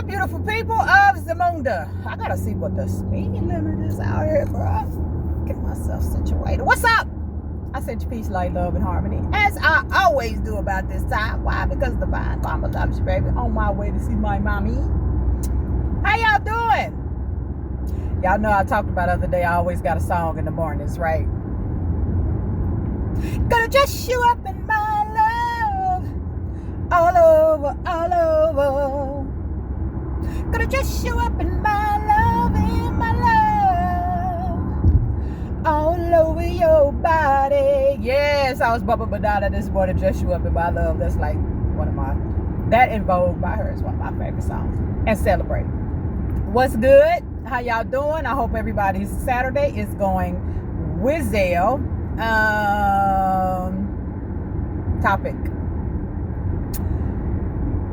beautiful people of Zamunda. I gotta see what the speed limit is out here, bro. Get myself situated. What's up? I sent you peace, light, love, and harmony, as I always do about this time. Why? Because divine karma loves you, baby. On my way to see my mommy. How y'all doing? Y'all know I talked about the other day, I always got a song in the mornings, right? Gonna dress you up in my love, all over, all over. Gonna dress you up in my love, all over your body. Yes, I was Bubba Badada this morning, dress you up in my love. That's like one of my, that In Vogue by her is one of my favorite songs. And Celebrate. What's good? How y'all doing? I hope everybody's Saturday is going whizzle. Topic.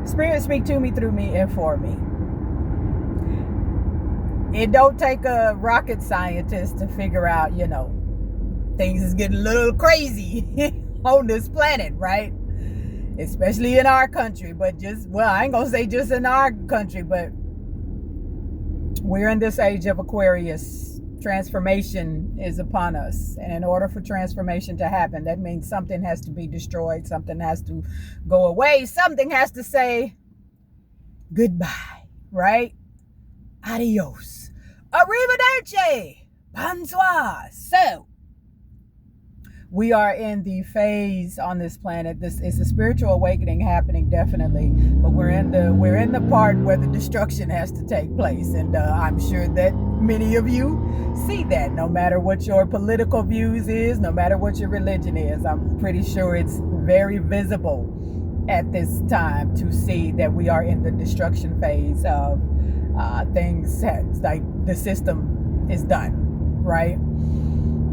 Spirit speak to me, through me, and for me. It don't take a rocket scientist to figure out, things is getting a little crazy on this planet, right? Especially in our country, but I ain't gonna say just in our country, but we're in this age of Aquarius. Transformation is upon us. And in order for transformation to happen, that means something has to be destroyed. Something has to go away. Something has to say goodbye, right? Adios. Arrivederci. Bonsoir. So, we are in the phase on this planet. This is a spiritual awakening happening, definitely. But we're in the part where the destruction has to take place. And I'm sure that many of you see that, no matter what your political views is, no matter what your religion is. I'm pretty sure it's very visible at this time to see that we are in the destruction phase of things like the system is done, right?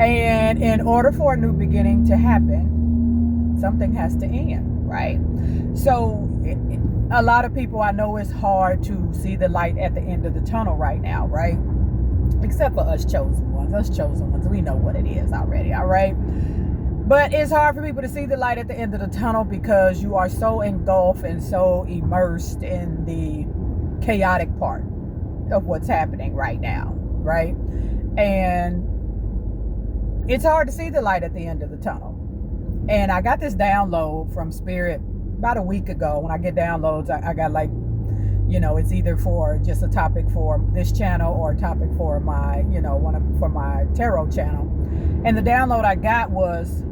And in order for a new beginning to happen, something has to end, right? So a lot of people, I know it's hard to see the light at the end of the tunnel right now, right? Except for us chosen ones. Us chosen ones, we know what it is already, all right? But it's hard for people to see the light at the end of the tunnel because you are so engulfed and so immersed in the chaotic part of what's happening right now, right? And it's hard to see the light at the end of the tunnel. And I got this download from Spirit about a week ago. When I get downloads, I got it's either for just a topic for this channel or a topic for my, for my tarot channel. And the download I got was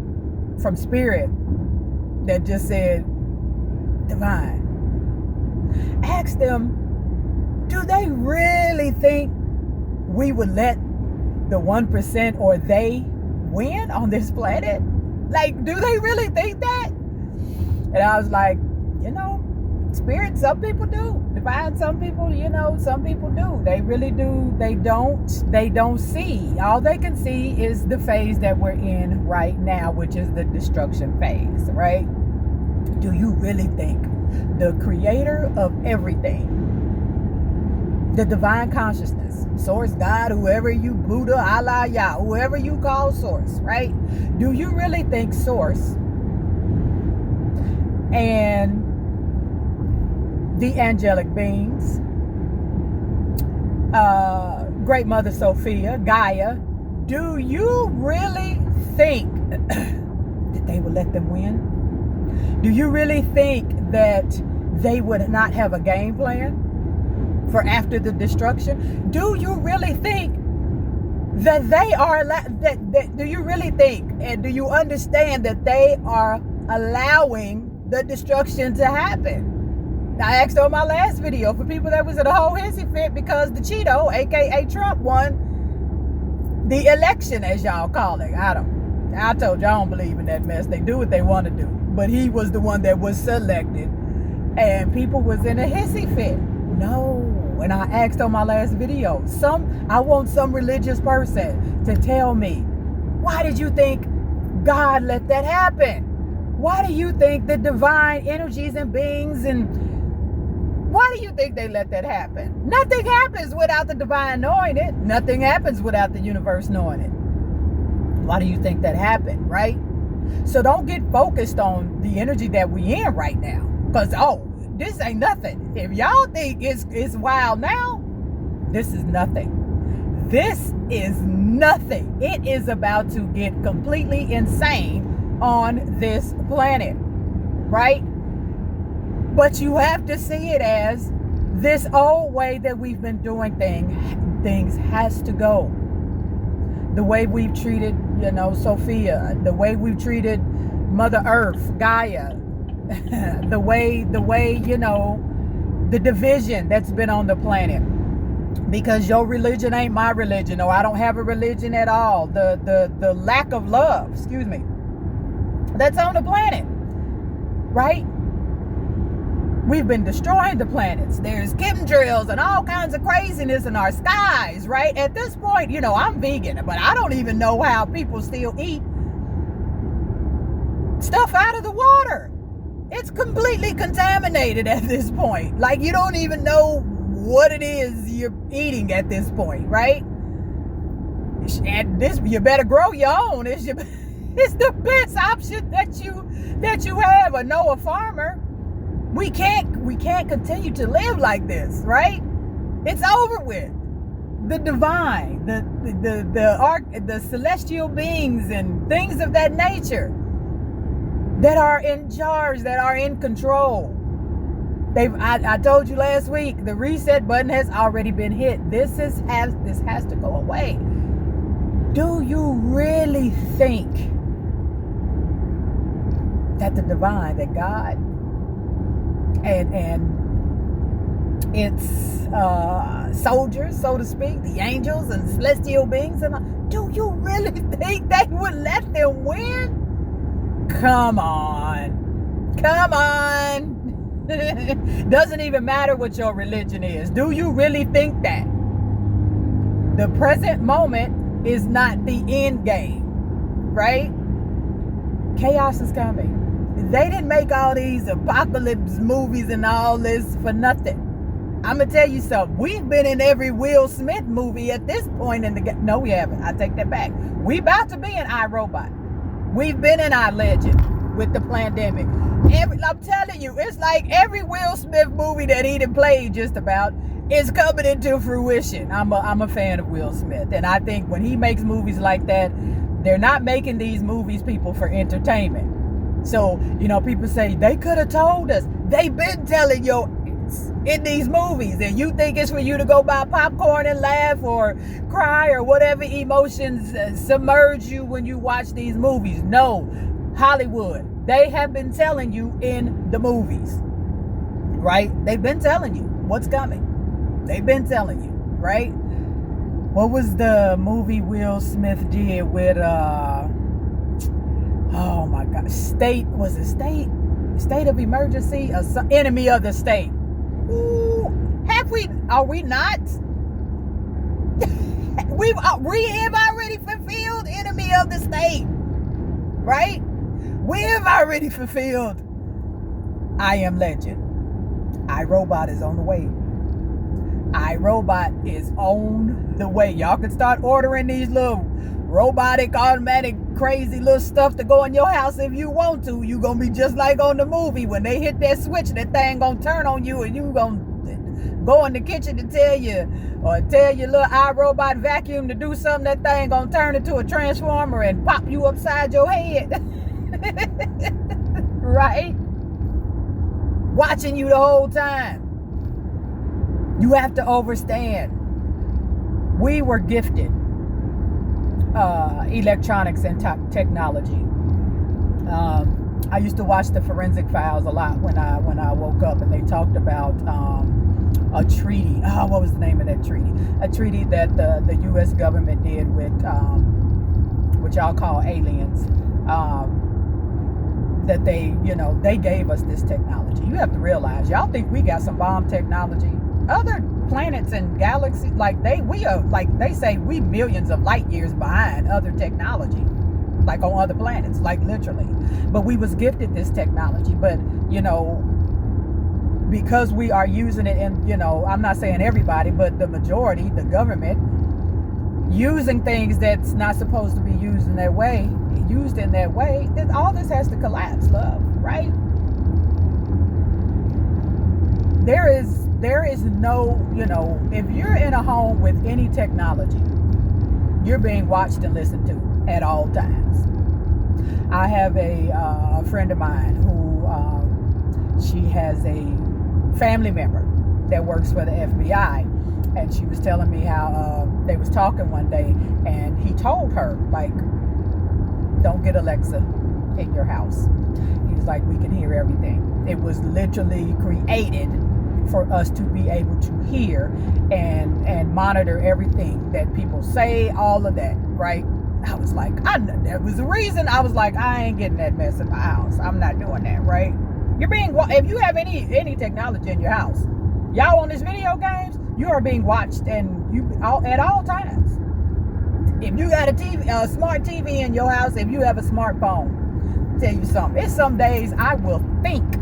from Spirit that just said, divine. Ask them, do they really think we would let the 1% or they win on this planet? Like, do they really think that? And I was like, Spirit, some people do. Divine, some people, some people do. They really do. They don't see. All they can see is the phase that we're in right now, which is the destruction phase, right? Do you really think the creator of everything, the divine consciousness, source, God, whoever you, Buddha, Allah, Yah, whoever you call source, right? Do you really think source and the angelic beings, Great Mother Sophia, Gaia, do you really think that they would let them win? Do you really think that they would not have a game plan for after the destruction? Do you really think that they are, do you really think and do you understand that they are allowing the destruction to happen? I asked on my last video for people that was in a whole hissy fit because the Cheeto, aka Trump, won the election, as y'all call it. I told you I don't believe in that mess. They do what they want to do. But he was the one that was selected. And people was in a hissy fit. No. And I asked on my last video, I want some religious person to tell me, why did you think God let that happen? Why do you think the divine energies and beings why do you think they let that happen? Nothing happens without the divine knowing it. Nothing happens without the universe knowing it. Why do you think that happened, right? So don't get focused on the energy that we in right now. Because, this ain't nothing. If y'all think it's wild now, this is nothing. This is nothing. It is about to get completely insane on this planet, right? But you have to see it as this old way that we've been doing things has to go. The way we've treated, Sophia, the way we've treated Mother Earth, Gaia, the way, the division that's been on the planet. Because your religion ain't my religion, or I don't have a religion at all. The lack of love, that's on the planet, right? We've been destroying the planets. There's chemtrails and all kinds of craziness in our skies, right? At this point, I'm vegan, but I don't even know how people still eat stuff out of the water. It's completely contaminated at this point. Like, you don't even know what it is you're eating at this point, right? And this, you better grow your own. It's the best option that you have. Or know a farmer. We can't continue to live like this, right? It's over with. The divine, the celestial beings and things of that nature that are in charge, that are in control. I told you last week, the reset button has already been hit. This has to go away. Do you really think that the divine, that God and its soldiers, so to speak, the angels and celestial beings, do you really think they would let them win? Come on. Doesn't even matter what your religion is. Do you really think that? The present moment is not the end game, right? Chaos is coming. They didn't make all these apocalypse movies and all this for nothing. I'm going to tell you something. We've been in every Will Smith movie at this point in the game. No, we haven't. I take that back. We about to be in iRobot. We've been in our Legend with the pandemic. I'm telling you, it's like every Will Smith movie that he done played just about is coming into fruition. I'm a fan of Will Smith. And I think when he makes movies like that, they're not making these movies, people, for entertainment. So, people say, they could have told us. They've been telling you in these movies. And you think it's for you to go buy popcorn and laugh or cry or whatever emotions submerge you when you watch these movies. No, Hollywood. They have been telling you in the movies, right? They've been telling you what's coming. They've been telling you, right? What was the movie Will Smith did with, oh my God, State of Emergency? Enemy of the State. Ooh, are we not? we have already fulfilled Enemy of the State, right? We have already fulfilled I Am Legend. iRobot is on the way. iRobot is on the way. Y'all can start ordering these little robotic, automatic, crazy little stuff to go in your house if you want to. You gonna be just like on the movie. When they hit that switch, that thing gonna turn on you and you gonna go in the kitchen to tell your little iRobot vacuum to do something. That thing gonna turn into a transformer and pop you upside your head. Right? Watching you the whole time. You have to understand. We were gifted electronics and technology. I used to watch the Forensic Files a lot when I woke up, and they talked about a treaty. What was the name of that treaty? A treaty that the U.S. government did with what y'all call aliens. That they gave us this technology. You have to realize, y'all think we got some bomb technology. Other planets and galaxies, they say we millions of light years behind other technology, like on other planets, like literally. But we was gifted this technology, but because we are using it, and I'm not saying everybody, but the majority, the government, using things that's not supposed to be used in that way, then all this has to collapse, love, right? there is no, if you're in a home with any technology, you're being watched and listened to at all times. I have a friend of mine who she has a family member that works for the FBI, and she was telling me how they was talking one day, and he told her, like, don't get Alexa in your house. He was like, we can hear everything. It was literally created for us to be able to hear and monitor everything that people say, all of that, right? I was like, there was a reason. I was like, I ain't getting that mess in my house. I'm not doing that, right? If you have any technology in your house, y'all on this video games, you are being watched at all times. If you got a smart TV in your house, if you have a smartphone, I'll tell you something. It's some days I will think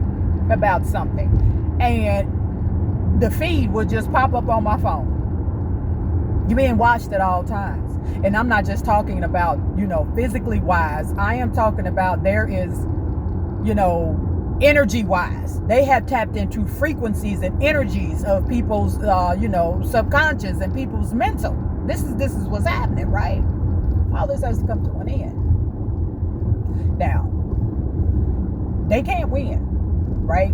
about something, and the feed will just pop up on my phone. You're being watched at all times. And I'm not just talking about, physically wise. I am talking about there is, energy wise. They have tapped into frequencies and energies of people's, subconscious and people's mental. This is what's happening, right? All this has to come to an end. Now, they can't win, right?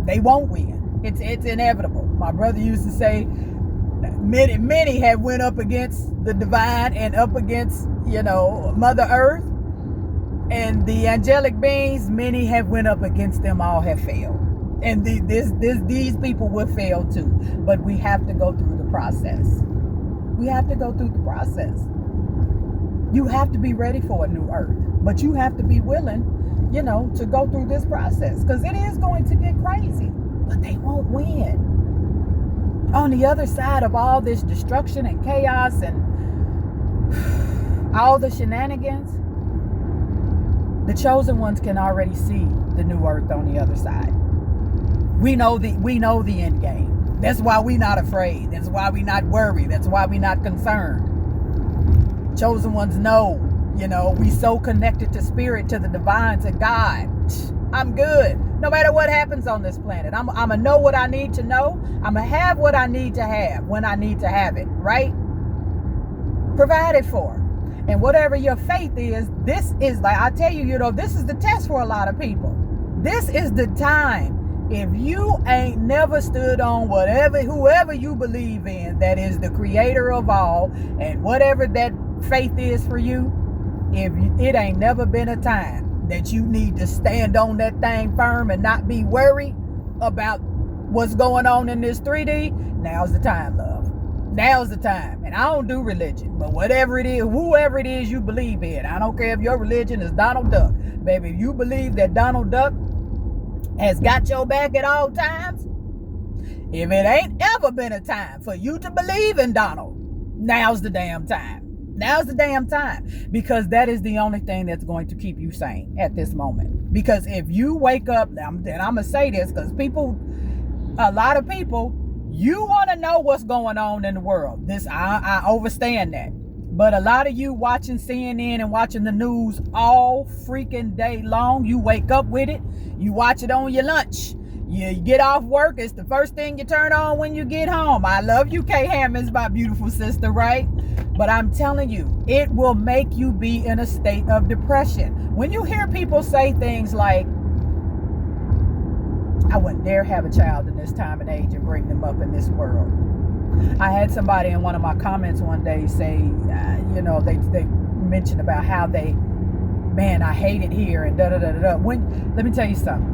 They won't win. It's inevitable. My brother used to say, many have went up against the divine and up against, Mother Earth and the angelic beings. Many have went up against them, all have failed. And these people will fail too. But we have to go through the process. We have to go through the process. You have to be ready for a new earth. But you have to be willing, to go through this process. Because it is going to get crazy. But they won't win. On the other side of all this destruction and chaos and all the shenanigans, the chosen ones can already see the new earth on the other side. We know the end game. That's why we're not afraid. That's why we're not worried. That's why we're not concerned. Chosen ones know, we so connected to spirit, to the divine, to God. I'm good. No matter what happens on this planet, I'm going to know what I need to know. I'm going to have what I need to have when I need to have it, right? Provided for. And whatever your faith is, this is, like I tell you, this is the test for a lot of people. This is the time. If you ain't never stood on whoever you believe in, that is the creator of all, and whatever that faith is for you, it ain't never been a time that you need to stand on that thing firm and not be worried about what's going on in this 3D. Now's the time, love. Now's the time. And I don't do religion, but whatever it is, whoever it is you believe in, I don't care if your religion is Donald Duck. Baby, if you believe that Donald Duck has got your back at all times, if it ain't ever been a time for you to believe in Donald, now's the damn time. Now's the damn time, because that is the only thing that's going to keep you sane at this moment. Because if you wake up, and I'm going to say this because a lot of people, you want to know what's going on in the world. I understand that. But a lot of you watching CNN and watching the news all freaking day long, you wake up with it. You watch it on your lunch. You get off work, it's the first thing you turn on when you get home. I love you, Kay Hammons, my beautiful sister, right? But I'm telling you, it will make you be in a state of depression. When you hear people say things like, I wouldn't dare have a child in this time and age and bring them up in this world. I had somebody in one of my comments one day say, they mentioned about how I hate it here and da-da-da-da-da. Let me tell you something.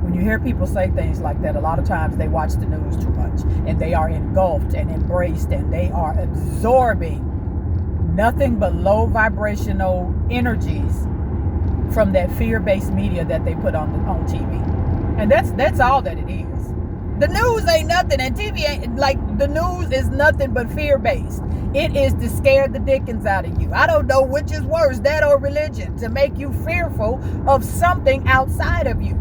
When you hear people say things like that, a lot of times they watch the news too much, and they are engulfed and embraced, and they are absorbing nothing but low vibrational energies from that fear-based media that they put on TV. And that's all that it is. The news ain't nothing, and TV ain't, like, the news is nothing but fear-based. It is to scare the dickens out of you. I don't know which is worse, that or religion, to make you fearful of something outside of you.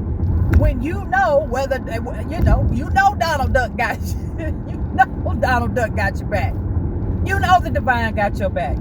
When you know whether, Donald Duck got you. Donald Duck got your back. The divine got your back.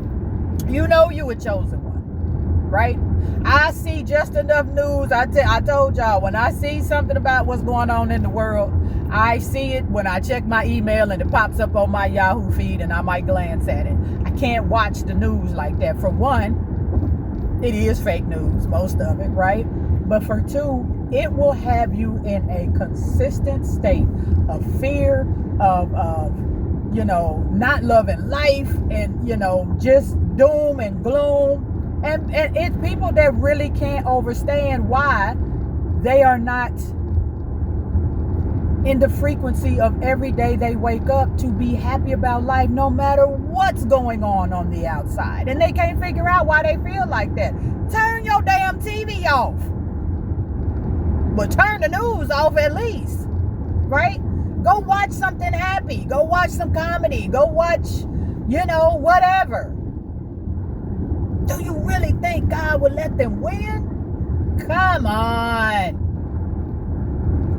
You a chosen one, right? I see just enough news. I told y'all, when I see something about what's going on in the world, I see it when I check my email and it pops up on my Yahoo feed, and I might glance at it. I can't watch the news like that. For one, it is fake news, most of it, right? But for two, it will have you in a consistent state of fear, of not loving life, and, just doom and gloom. And it's people that really can't understand why they are not in the frequency of every day they wake up to be happy about life, no matter what's going on the outside. And they can't figure out why they feel like that. Turn your damn TV off. But turn the news off at least, right? Go watch something happy. Go watch some comedy. Go watch, whatever. Do you really think God would let them win? Come on.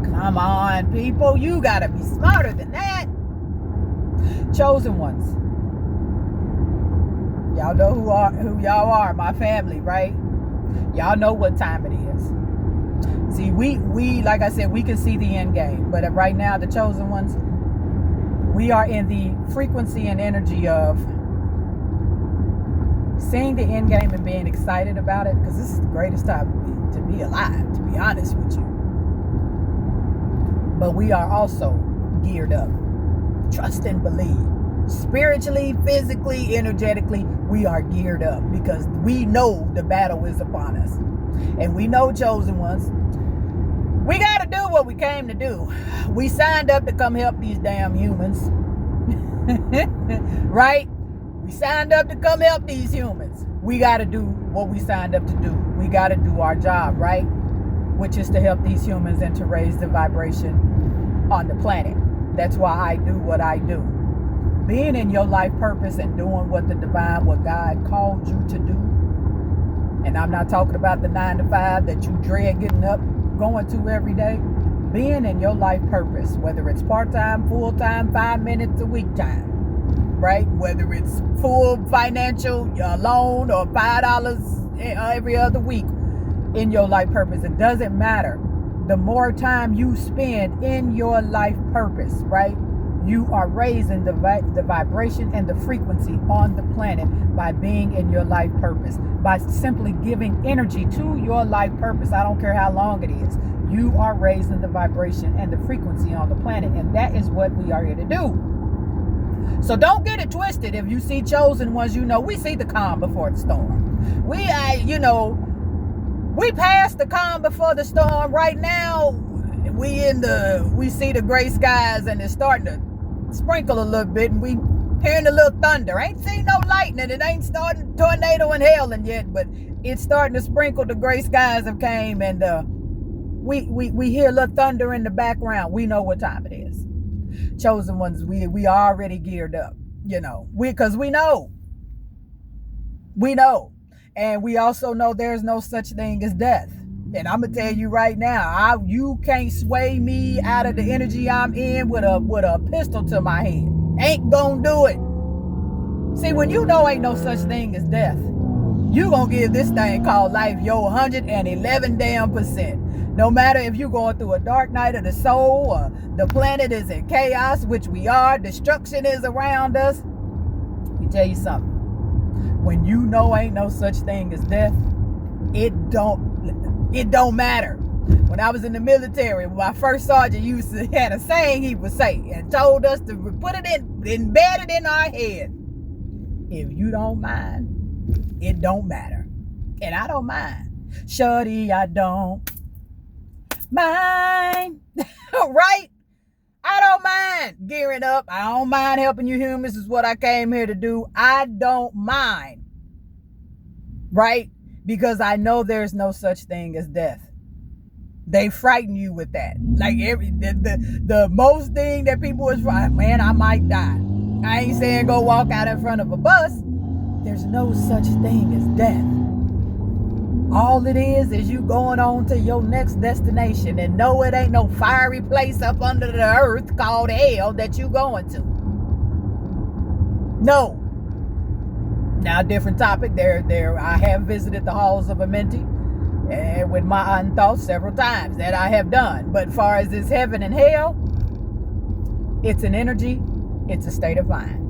Come on, people. You got to be smarter than that. Chosen ones. Y'all know who y'all are, my family, right? Y'all know what time it is. See, we like I said, we can see the end game. But right now, the chosen ones, we are in the frequency and energy of seeing the end game and being excited about it, because this is the greatest time to be alive, to be honest with you. But we are also geared up. Trust and believe. Spiritually, physically, energetically, we are geared up because we know the battle is upon us. And we know, chosen ones, we got to do what we came to do. We signed up to come help these damn humans. Right? We signed up to come help these humans. We got to do what we signed up to do. We got to do our job, right? Which is to help these humans and to raise the vibration on the planet. That's why I do what I do. Being in your life purpose and doing what what God called you to do. And I'm not talking about the 9 to 5 that you dread getting up, going to every day. Being in your life purpose, whether it's part-time, full-time, 5 minutes a week time, right? Whether it's full financial loan or $5 every other week in your life purpose, it doesn't matter. The more time you spend in your life purpose, right? You are raising the vibration and the frequency on the planet by being in your life purpose, by simply giving energy to your life purpose. I don't care how long it is. You are raising the vibration and the frequency on the planet, and that is what we are here to do. So don't get it twisted. If you see chosen ones, we see the calm before the storm. We passed the calm before the storm. Right now, we see the gray skies, and it's starting to sprinkle a little bit, and we hearing a little thunder. Ain't seen no lightning. It ain't starting tornado and hailing yet, but it's starting to sprinkle. The gray skies have came, and we hear a little thunder in the background. We know what time it is. Chosen ones, we are already geared up, because we know, and we also know there's no such thing as death. And I'm gonna tell you right now, you can't sway me out of the energy I'm in with a pistol to my head. Ain't gonna do it. See, when you know ain't no such thing as death, you gonna give this thing called life your 111 damn %. No matter if you're going through a dark night of the soul, or the planet is in chaos, which we are, destruction is around us. Let me tell you something. When you know ain't no such thing as death, it don't matter. When I was in the military, my first sergeant had a saying he would say and told us to put it embedded in our head. If you don't mind, it don't matter. And I don't mind. Shorty, I don't mind. Right? I don't mind gearing up. I don't mind helping you humans. This is what I came here to do. I don't mind. Right? Because I know there's no such thing as death. They frighten you with that. Like the most thing that people is, man, I might die. I ain't saying go walk out in front of a bus. There's no such thing as death. All it is you going on to your next destination, and no, it ain't no fiery place up under the earth called hell that you going to. No. Now, different topic. There. I have visited the halls of Amenti and with my own thoughts several times that I have done. But far as this heaven and hell, It's an energy. It's a state of mind.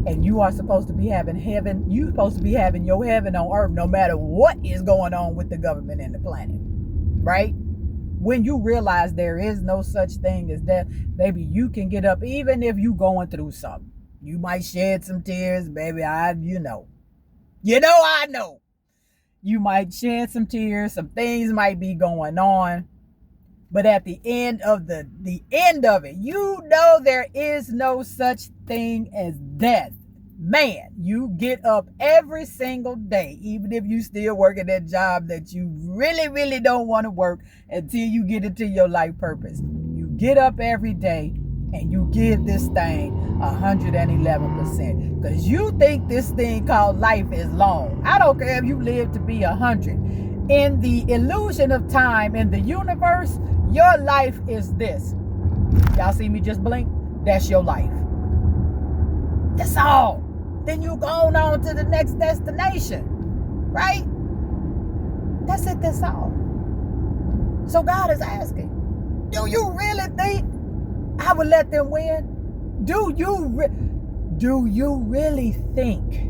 And you are supposed to be having heaven. You're supposed to be having your heaven on earth no matter what is going on with the government and the planet. Right? When you realize there is no such thing as death, baby, you can get up even if you going through something. You might shed some tears, baby. I know. You might shed some tears. Some things might be going on. But at the end of the end of it, there is no such thing as death. Man, you get up every single day, even if you still working that job that you really, really don't want to work until you get into your life purpose. You get up every day and you give this thing 111% because you think this thing called life is long. I don't care if you live to be 100. In the illusion of time in the universe, your life is this. Y'all see me just blink? That's your life. That's all. Then you go on to the next destination. Right? That's it. That's all. So God is asking, do you really think I would let them win? Do you really think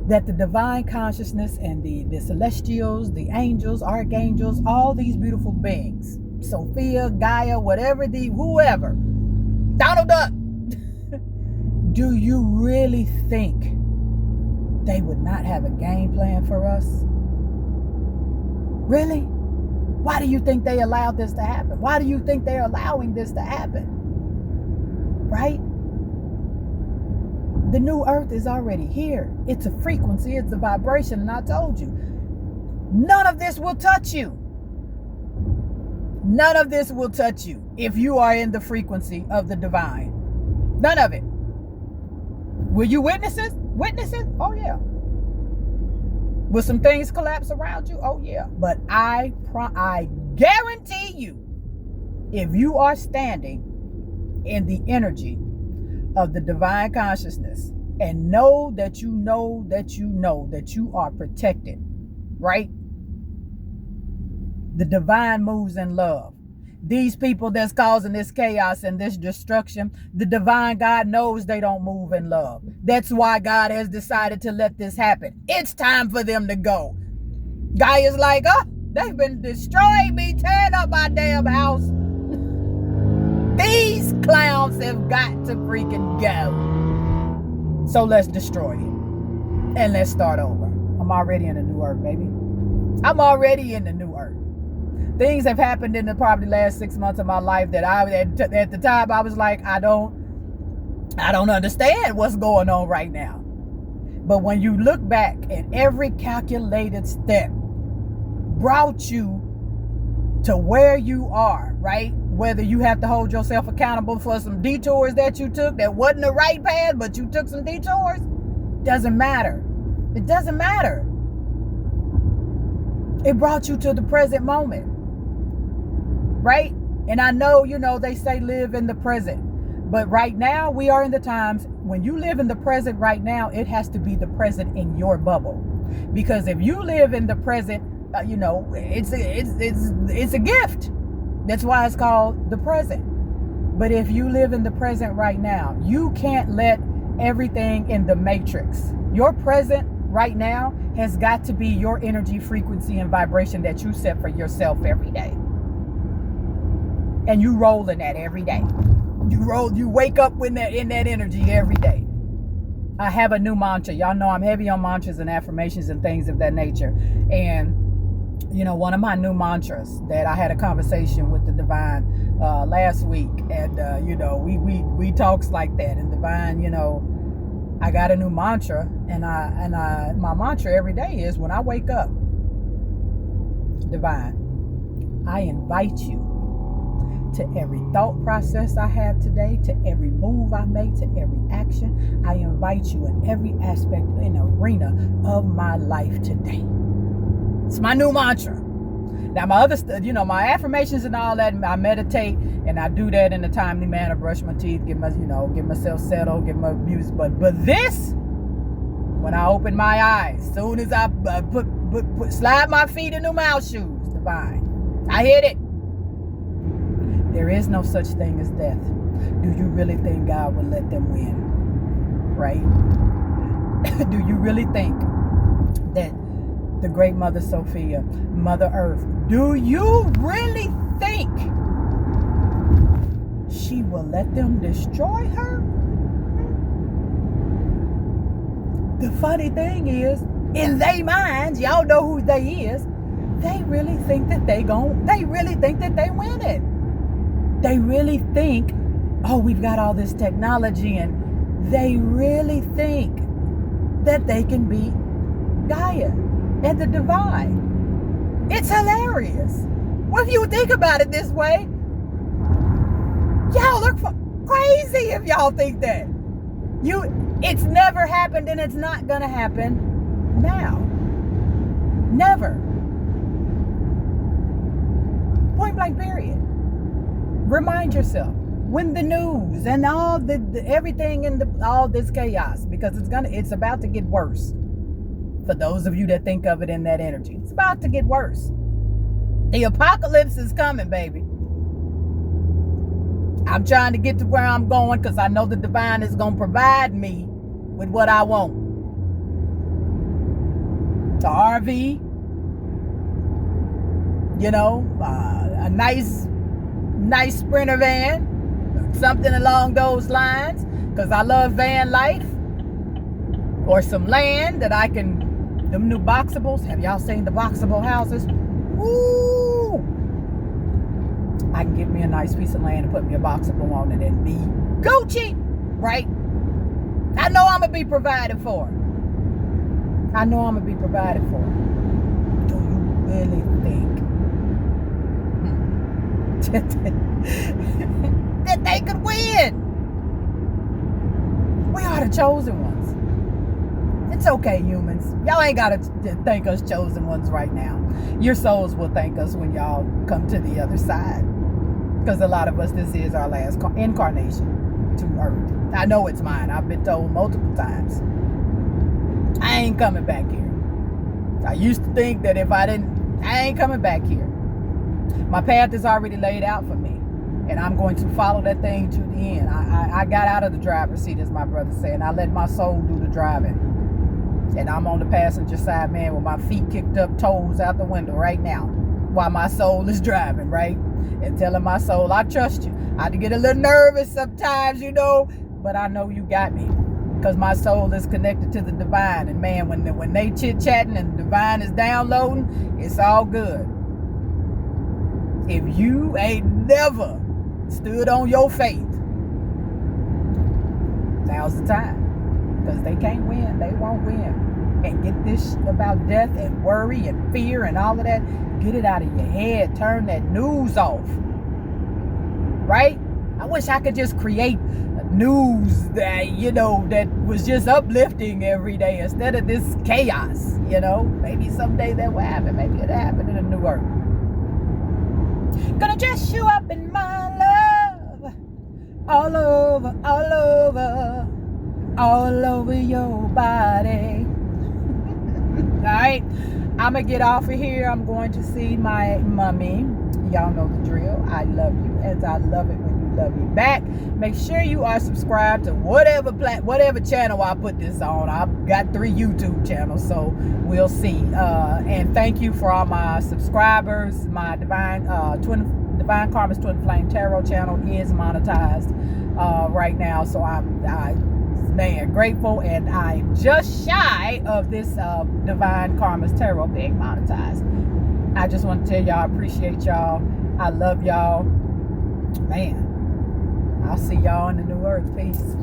that the divine consciousness and the celestials, the angels, archangels, all these beautiful beings, Sophia, Gaia, whoever, Donald Duck, do you really think they would not have a game plan for us? Really? Why do you think they allowed this to happen? Why do you think they're allowing this to happen? Right? The new earth is already here. It's a frequency, it's a vibration, and I told you, none of this will touch you. None of this will touch you if you are in the frequency of the divine. None of it. Will you witness it? Oh yeah. Will some things collapse around you? Oh yeah. But I guarantee you, if you are standing in the energy of the divine consciousness and know that you are protected, right? The divine moves in love. These people that's causing this chaos and this destruction, the divine God knows they don't move in love. That's why God has decided to let this happen. It's time for them to go. Guy is like, they've been destroying me, tearing up my damn house. These clowns have got to freaking go. So let's destroy it. And let's start over. I'm already in the new earth, baby. I'm already in the new earth. Things have happened in the probably last 6 months of my life that at the time I was like, I don't understand what's going on right now. But when you look back and every calculated step brought you to where you are, right? Whether you have to hold yourself accountable for some detours that you took that wasn't the right path, but you took some detours, doesn't matter. It doesn't matter. It brought you to the present moment, right? And I know, they say live in the present. But right now, we are in the times when you live in the present right now, it has to be the present in your bubble. Because if you live in the present, it's a gift. That's why it's called the present. But if you live in the present right now, you can't let everything in the matrix. Your present right now has got to be your energy, frequency, and vibration that you set for yourself every day. And you roll in that every day. You wake up in that energy every day. I have a new mantra. Y'all know I'm heavy on mantras and affirmations and things of that nature. And one of my new mantras that I had a conversation with the divine last week, and we talks like that. And divine, I got a new mantra, and my mantra every day is when I wake up, divine, I invite you to every thought process I have today, to every move I make, to every action. I invite you in every aspect and arena of my life today. It's my new mantra. Now my other my affirmations and all that, I meditate and I do that in a timely manner, brush my teeth, get myself settled, get my music. But this, when I open my eyes, soon as I slide my feet into mouse shoes, divine, I hit it. There is no such thing as death. Do you really think God would let them win? Right? Do you really think that the great Mother Sophia, Mother Earth, do you really think she will let them destroy her? The funny thing is, in their minds, y'all know who they is, they really think that they really think that they win it. They really think, oh, we've got all this technology, and they really think that they can beat Gaia and the divine. It's hilarious. Well, if you think about it this way, y'all look crazy if y'all think that. It's never happened, and it's not gonna happen now. Never. Point blank period. Remind yourself when the news and all the everything in all this chaos, because it's about to get worse. For those of you that think of it in that energy, it's about to get worse. The apocalypse is coming, baby. I'm trying to get to where I'm going because I know the divine is going to provide me with what I want. The RV, a nice Sprinter van, something along those lines, because I love van life. Or some land that I can, them new boxables. Have y'all seen the boxable houses? Woo! I can get me a nice piece of land and put me a boxable on it and be Gucci, right? I know I'm going to be provided for. Do you really think that they could win? We are the chosen ones. It's okay, humans. Y'all ain't got to thank us chosen ones right now. Your souls will thank us when y'all come to the other side. Because a lot of us, this is our last incarnation to Earth. I know it's mine. I've been told multiple times. I ain't coming back here. I used to think that if I ain't coming back here. My path is already laid out for me. And I'm going to follow that thing to the end. I got out of the driver's seat, as my brother said, and I let my soul do the driving. And I'm on the passenger side, man, with my feet kicked up, toes out the window right now, while my soul is driving, right? And telling my soul, I trust you. I had to get a little nervous sometimes, but I know you got me, because my soul is connected to the divine. And man, when they chit-chatting and the divine is downloading, it's all good. If you ain't never stood on your faith, now's the time. Because they can't win. They won't win. And get this about death and worry and fear and all of that. Get it out of your head. Turn that news off. Right? I wish I could just create news that, that was just uplifting every day instead of this chaos. Maybe someday that will happen. Maybe it'll happen in a new earth. Gonna dress you up in my love. All over, all over. All over your body. Alright, I'm gonna get off of here. I'm going to see my mommy. Y'all know the drill. I love you as I love it when you love me back. Make sure you are subscribed to whatever channel I put this on. I've got 3 YouTube channels, so we'll see. And thank you for all my subscribers. My Divine Karma's Twin Flame Tarot channel is monetized right now, so I'm grateful, and I'm just shy of this Divine Karma's Tarot being monetized. I just want to tell y'all I appreciate y'all. I love y'all. Man, I'll see y'all in the new earth. Peace.